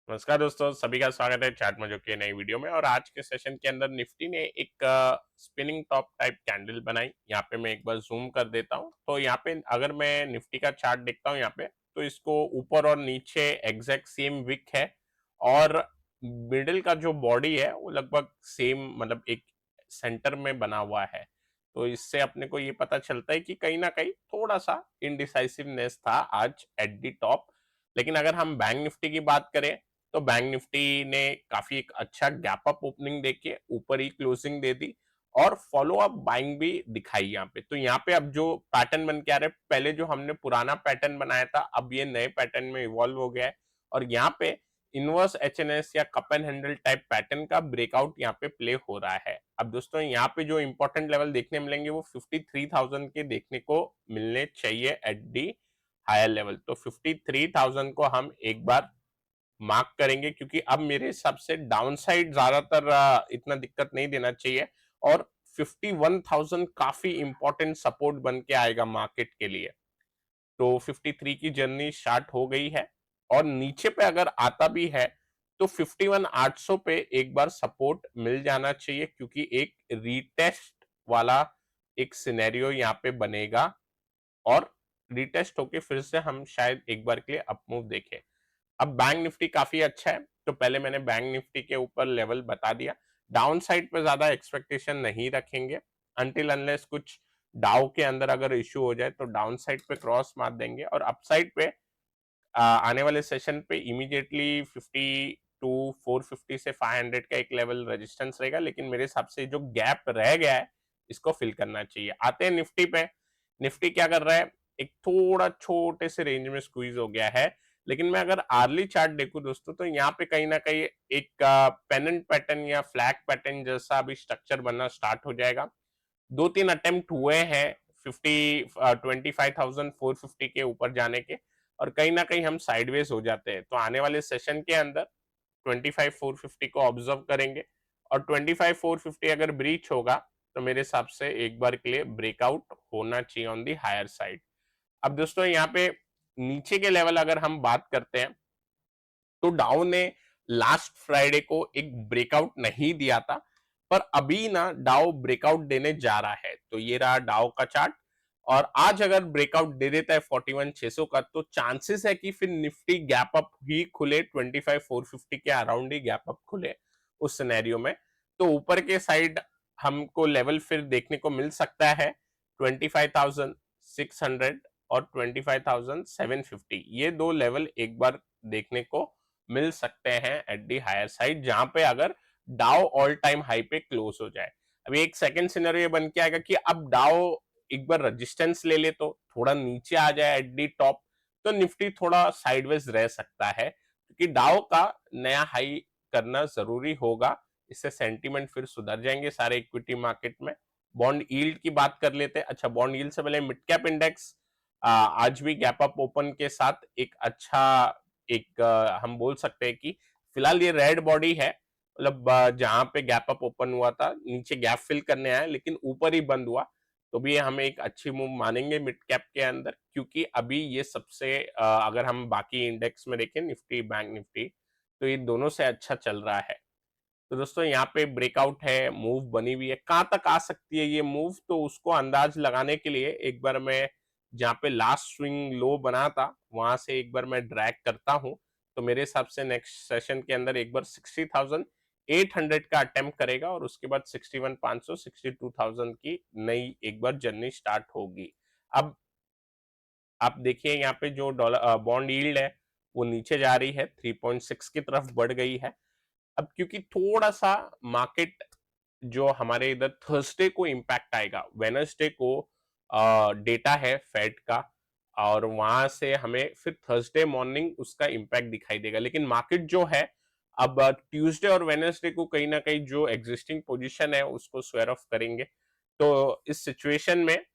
नमस्कार दोस्तों, सभी का स्वागत है चार्ट मजो की नई वीडियो में। और आज के सेशन के अंदर निफ्टी ने एक स्पिनिंग टॉप टाइप कैंडल बनाई। यहाँ पे मैं एक बार जूम कर देता हूँ, तो यहाँ पे अगर मैं निफ्टी का चार्ट देखता हूँ यहाँ पे, तो इसको ऊपर और नीचे एग्जैक्ट सेम विक है और मिडिल का जो बॉडी है वो लगभग सेम, मतलब एक सेंटर में बना हुआ है। तो इससे अपने को ये पता चलता है कि कहीं ना कहीं थोड़ा सा इनडिसाइसिवनेस था आज एट दी टॉप। लेकिन अगर हम बैंक निफ्टी की बात करें, तो बैंक निफ्टी ने काफी एक अच्छा गैप अप ओपनिंग देके ऊपर ही क्लोजिंग दे दी और फॉलो अप बाइंग भी दिखाई यहाँ पे। तो यहाँ पे अब जो पैटर्न बन के आ रहा है, पहले जो हमने पुराना पैटर्न बनाया था, अब ये नए पैटर्न में इवॉल्व हो गया है और यहाँ पे इनवर्स एचएनएस या cup and handle type pattern का ब्रेकआउट यहाँ पे प्ले हो रहा है। अब दोस्तों यहाँ पे जो इंपॉर्टेंट लेवल देखने मिलेंगे वो 53,000 के देखने को मिलने चाहिए एट दी हायर लेवल। तो 53,000 को हम एक बार मार्क करेंगे, क्योंकि अब मेरे हिसाब से डाउन साइड ज्यादातर इतना दिक्कत नहीं देना चाहिए और 51,000 काफी इंपॉर्टेंट सपोर्ट बन के आएगा मार्केट के लिए। तो 53 की जर्नी स्टार्ट हो गई है और नीचे पे अगर आता भी है तो 51,800 पे एक बार सपोर्ट मिल जाना चाहिए, क्योंकि एक रीटेस्ट वाला एक सिनेरियो यहाँ पे बनेगा और रीटेस्ट होके फिर से हम शायद एक बार के लिए अपमूव देखें। अब बैंक निफ्टी काफी अच्छा है, तो पहले मैंने बैंक निफ्टी के ऊपर लेवल बता दिया। डाउन साइड पे ज्यादा एक्सपेक्टेशन नहीं रखेंगे अनटिल अनलेस कुछ डाउ के अंदर अगर इश्यू हो जाए तो डाउन साइड पे क्रॉस मार देंगे और अपसाइड पे आने वाले सेशन पे इमीडिएटली 450 से 500 का एक लेवल रेजिस्टेंस रहेगा। लेकिन मेरे हिसाब से जो गैप रह गया है इसको फिल करना चाहिए। आते हैं निफ्टी पे। निफ्टी क्या कर रहा है, एक थोड़ा छोटे से रेंज में स्क्वीज हो गया है। लेकिन मैं अगर आर्ली चार्ट देखूं दोस्तों, तो यहाँ पे कहीं ना कहीं एक पेनेंट पैटर्न या फ्लैग पैटर्न जैसा अभी स्ट्रक्चर बनना स्टार्ट हो जाएगा। दो तीन अटेम्प्ट हुए हैं 25,450 के ऊपर जाने के और कहीं ना कहीं हम साइडवेज हो जाते हैं। तो आने वाले सेशन के अंदर 25,450 को ऑब्जर्व करेंगे और 25,450 अगर ब्रीच होगा तो मेरे हिसाब से एक बार के लिए ब्रेकआउट होना चाहिए ऑन दी हायर साइड। अब दोस्तों यहाँ पे नीचे के लेवल अगर हम बात करते हैं, तो डाउ ने लास्ट फ्राइडे को एक ब्रेकआउट नहीं दिया था, पर अभी ना डाउ ब्रेकआउट देने जा रहा है। तो ये रहा डाउ का चार्ट और आज अगर ब्रेकआउट दे देता है 41,600 का, तो चांसेस है कि फिर निफ्टी गैप अप ही खुले, 25,450 के अराउंड ही गैप अप खुले उस सिनेरियो में। तो ऊपर के साइड हमको लेवल फिर देखने को मिल सकता है 25,600 और 25,750। ये दो लेवल एक बार देखने को मिल सकते हैं एट दी हायर साइड, जहां पे अगर डाउ ऑल टाइम हाई पे क्लोज हो जाए। अभी एक सेकंड सिनेरियो बन के आएगा कि अब डाउ एक बार रेजिस्टेंस ले ले, तो थोड़ा नीचे आ जाए एट दी टॉप, तो निफ्टी थोड़ा साइडवेज रह सकता है, क्योंकि डाउ का नया हाई करना जरूरी होगा। इससे सेंटीमेंट फिर सुधर जाएंगे सारे इक्विटी मार्केट में। बॉन्ड यील्ड की बात कर लेते हैं। अच्छा, बॉन्ड यील्ड से पहले मिड कैप इंडेक्स आज भी गैप अप ओपन के साथ एक अच्छा एक हम बोल सकते हैं कि फिलहाल ये रेड बॉडी है, मतलब जहां पे गैप अप ओपन हुआ था नीचे गैप फिल करने आया लेकिन ऊपर ही बंद हुआ, तो भी हमें एक अच्छी मूव मानेंगे मिड कैप के अंदर, क्योंकि अभी ये सबसे अगर हम बाकी इंडेक्स में देखें निफ्टी बैंक निफ्टी, तो ये दोनों से अच्छा चल रहा है। तो दोस्तों यहाँ पे ब्रेकआउट है, मूव बनी हुई है। कहां तक आ सकती है ये मूव, तो उसको अंदाज लगाने के लिए एक बार मैं जहाँ पे लास्ट स्विंग लो बना था वहां से एक बार मैं ड्रैग करता हूं, तो मेरे हिसाब से नेक्स्ट सेशन के अंदर एक बार 60,800 का अटेम्प्ट करेगा और उसके बाद 61,500 62,000 की नई एक बार जर्नी स्टार्ट होगी। अब आप देखिए यहाँ पे जो डॉलर बॉन्ड यील्ड है वो नीचे जा रही है, 3.6 की तरफ बढ़ गई है। अब क्योंकि थोड़ा सा मार्केट जो हमारे इधर थर्सडे को इम्पैक्ट आएगा, वेनसडे को डेटा है फेड का और वहां से हमें फिर थर्सडे मॉर्निंग उसका इम्पैक्ट दिखाई देगा। लेकिन मार्केट जो है अब ट्यूसडे और वेनसडे को कहीं ना कहीं जो एग्जिस्टिंग पोजीशन है उसको स्क्वायर ऑफ करेंगे। तो इस सिचुएशन में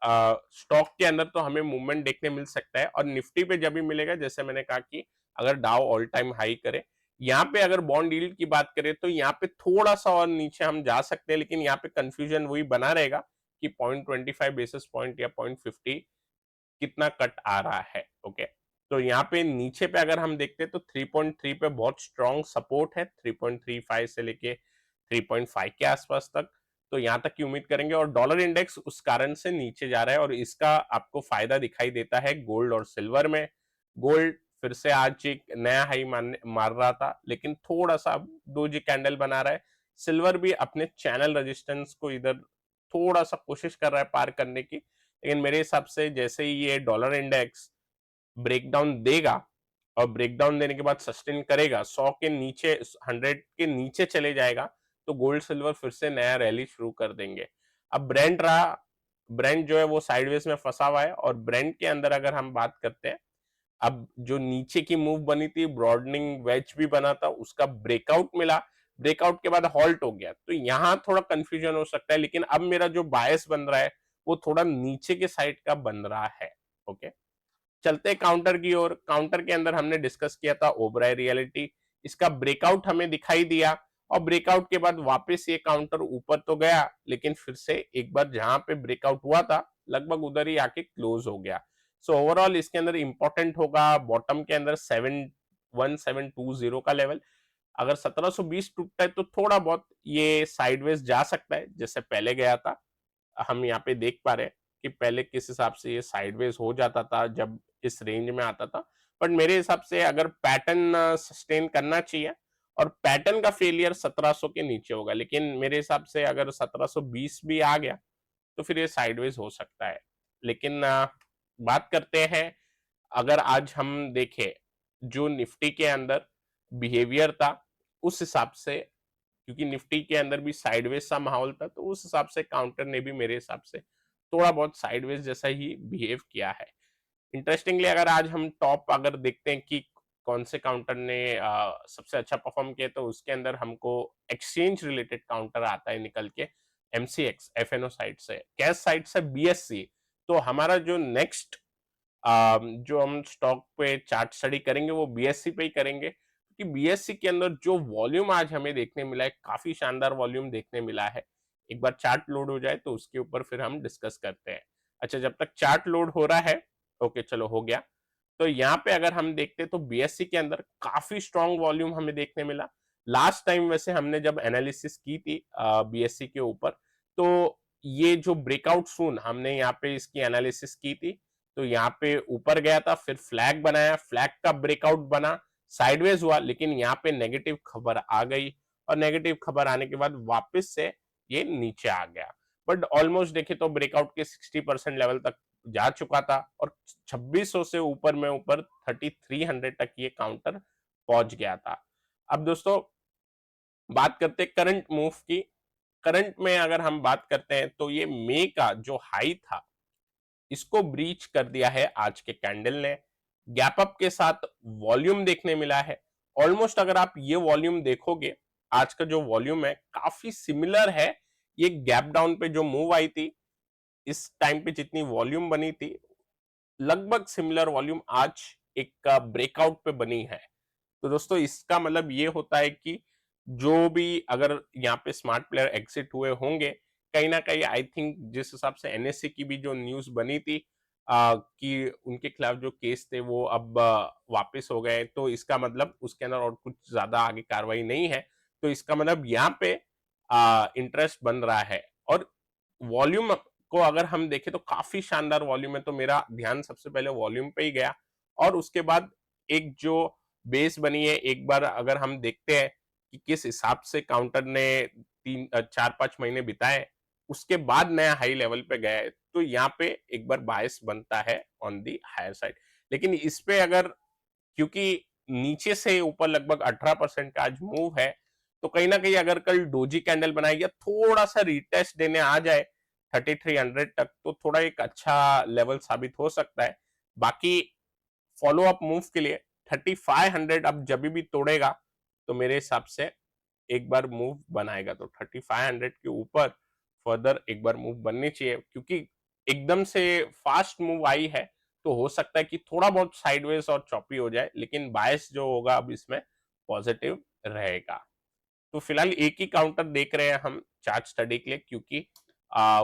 स्टॉक के अंदर तो हमें मूवमेंट देखने मिल सकता है और निफ्टी पे जब भी मिलेगा, जैसे मैंने कहा कि अगर डाउ ऑल टाइम हाई करे। यहाँ पे अगर बॉन्ड यील्ड की बात करें तो यहाँ पे थोड़ा सा और नीचे हम जा सकते हैं, लेकिन यहाँ पे कंफ्यूजन वही बना रहेगा कि 0.25 बेसिस पॉइंट या 0.50 कितना कट आ रहा है। ओके, तो यहाँ पे नीचे पे अगर हम देखते हैं तो 3.3 पे बहुत स्ट्रॉन्ग सपोर्ट है, 3.35 से लेके 3.5 के आसपास तक। तो यहाँ तक की उम्मीद करेंगे और डॉलर इंडेक्स उस कारण से नीचे जा रहा है और इसका आपको फायदा दिखाई देता है गोल्ड और सिल्वर में। गोल्ड फिर से आज एक नया हाई मार रहा था, लेकिन थोड़ा सा डोजी कैंडल बना रहा है। सिल्वर भी अपने चैनल रेजिस्टेंस को इधर थोड़ा सा कोशिश कर रहा है पार करने की, लेकिन मेरे हिसाब से जैसे ही ये डॉलर इंडेक्स ब्रेकडाउन देगा और ब्रेकडाउन देने के बाद सस्टेन करेगा, 100 के नीचे, 100 के नीचे चले जाएगा, तो गोल्ड सिल्वर फिर से नया रैली शुरू कर देंगे। अब ब्रेंट रहा, ब्रेंट जो है वो साइडवेज में फंसा हुआ है और ब्रेंट के अंदर अगर हम बात करते हैं, अब जो नीचे की मूव बनी थी, ब्रॉडनिंग वेज भी बना था, उसका ब्रेकआउट मिला, ब्रेकआउट के बाद हॉल्ट हो गया, तो यहां थोड़ा कंफ्यूजन हो सकता है, लेकिन अब मेरा जो बायस बन रहा है वो थोड़ा नीचे के साइड का बन रहा है। ओके, चलते काउंटर की ओर। काउंटर के अंदर हमने डिस्कस किया था ओबराय रियलिटी, इसका ब्रेकआउट हमें दिखाई दिया और ब्रेकआउट के बाद वापस ये काउंटर ऊपर तो गया, लेकिन फिर से एक बार जहां पे ब्रेकआउट हुआ था लगभग उधर ही आके क्लोज हो गया। सो ओवरऑल इसके अंदर इंपॉर्टेंट होगा बॉटम के अंदर 71720 का लेवल। अगर 1720 टूटता है तो थोड़ा बहुत ये साइडवेज जा सकता है जैसे पहले गया था। हम यहाँ पे देख पा रहे हैं कि पहले किस हिसाब से ये साइडवेज हो जाता था जब इस रेंज में आता था, बट मेरे हिसाब से अगर पैटर्न सस्टेन करना चाहिए और पैटर्न का फेलियर 1700 के नीचे होगा, लेकिन मेरे हिसाब से अगर 1720 भी आ गया तो फिर ये साइडवेज हो सकता है। लेकिन बात करते हैं, अगर आज हम देखें जो निफ्टी के अंदर बिहेवियर था उस हिसाब से, क्योंकि निफ्टी के अंदर भी साइडवेज सा माहौल था, तो उस हिसाब से काउंटर ने भी मेरे हिसाब से थोड़ा बहुत साइडवेज जैसा ही बिहेव किया है। इंटरेस्टिंगली अगर आज हम टॉप अगर देखते हैं कि कौन से काउंटर ने सबसे अच्छा परफॉर्म किया, तो उसके अंदर हमको एक्सचेंज रिलेटेड काउंटर आता है निकल के, एमसीएक्स एफएनओ साइड से, कैश साइड से बीएससी। तो हमारा जो नेक्स्ट जो हम स्टॉक पे चार्ट स्टडी करेंगे वो बीएससी पे ही करेंगे, क्योंकि बीएससी के अंदर जो वॉल्यूम आज हमें देखने मिला है, काफी शानदार वॉल्यूम देखने मिला है। एक बार चार्ट लोड हो जाए तो उसके ऊपर फिर हम डिस्कस करते हैं। अच्छा, जब तक चार्ट लोड हो रहा है, ओके चलो हो गया। तो यहाँ पे अगर हम देखते तो बीएससी के अंदर काफी स्ट्रॉन्ग वॉल्यूम हमें देखने मिला। लास्ट टाइम वैसे हमने जब एनालिसिस की थी बीएससी के ऊपर, तो ये जो ब्रेकआउट सून हमने यहाँ पे इसकी एनालिसिस की थी, तो यहाँ पे ऊपर गया था, फिर फ्लैग बनाया, फ्लैग का ब्रेकआउट बना, साइडवेज हुआ, लेकिन यहाँ पे नेगेटिव खबर आ गई और नेगेटिव खबर आने के बाद वापस से ये नीचे आ गया। बट ऑलमोस्ट देखे तो ब्रेकआउट के 60% लेवल तक जा चुका था और 2600 से ऊपर में ऊपर 3300 तक ये काउंटर पहुंच गया था। अब दोस्तों बात करते हैं करंट मूव की। करंट में अगर हम बात करते हैं तो ये मई का जो हाई था इसको ब्रीच कर दिया है आज के कैंडल ने। गैप अप के साथ वॉल्यूम देखने मिला है। ऑलमोस्ट अगर आप ये वॉल्यूम देखोगे, आज का जो वॉल्यूम है काफी सिमिलर है ये गैप डाउन पे जो मूव आई थी, इस टाइम पे जितनी वॉल्यूम बनी थी लगभग सिमिलर वॉल्यूम आज एक ब्रेकआउट पे बनी है। तो दोस्तों इसका मतलब ये होता है कि जो भी अगर यहाँ पे स्मार्ट प्लेयर एग्जिट हुए होंगे, कहीं ना कहीं आई थिंक जिस हिसाब से एनएससी की भी जो न्यूज बनी थी कि उनके खिलाफ जो केस थे वो अब वापस हो गए, तो इसका मतलब उसके अंदर और कुछ ज्यादा आगे कार्रवाई नहीं है। तो इसका मतलब यहाँ पे इंटरेस्ट बन रहा है और वॉल्यूम को अगर हम देखें तो काफी शानदार वॉल्यूम है, तो मेरा ध्यान सबसे पहले वॉल्यूम पे ही गया और उसके बाद एक जो बेस बनी है, एक बार अगर हम देखते हैं कि किस हिसाब से काउंटर ने 4-5 महीने बिताए, उसके बाद नया हाई लेवल पे गया है, तो यहाँ पे एक बार बायस बनता है ऑन दी हायर साइड। लेकिन इस पे अगर, क्योंकि नीचे से ऊपर लगभग 18% का आज मूव है, तो कहीं ना कहीं अगर कल डोजी कैंडल बनाए या थोड़ा सा रिटेस्ट देने आ जाए 3300 तक, तो थोड़ा एक अच्छा लेवल साबित हो सकता है। बाकी फॉलो अप मूव के लिए 3500 अब जब भी तोड़ेगा तो मेरे हिसाब से एक बार मूव बनाएगा, तो 3500 के ऊपर फर्दर एक बार मूव बननी चाहिए, क्योंकि एकदम से फास्ट मूव आई है तो हो सकता है कि थोड़ा बहुत साइडवेज और चॉपी हो जाए, लेकिन बायस जो होगा अब इसमें पॉजिटिव रहेगा। तो फिलहाल एक ही काउंटर देख रहे हैं हम चार्ट स्टडी के लिए, क्योंकि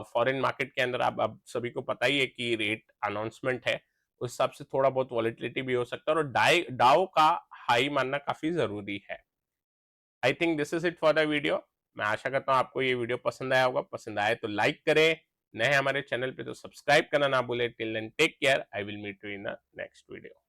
फॉरेन मार्केट के अंदर अब सभी को पता ही है कि रेट अनाउंसमेंट है, उस हिसाब से थोड़ा बहुत वॉलेटिलिटी भी हो सकता है और डाउ का हाई मानना काफी जरूरी है। I think this is it for the video. मैं आशा करता हूँ आपको ये वीडियो पसंद आया होगा। पसंद आए तो लाइक करें, नए हमारे चैनल पे तो सब्सक्राइब करना ना भूले। Till then take care, I will meet you in the next video.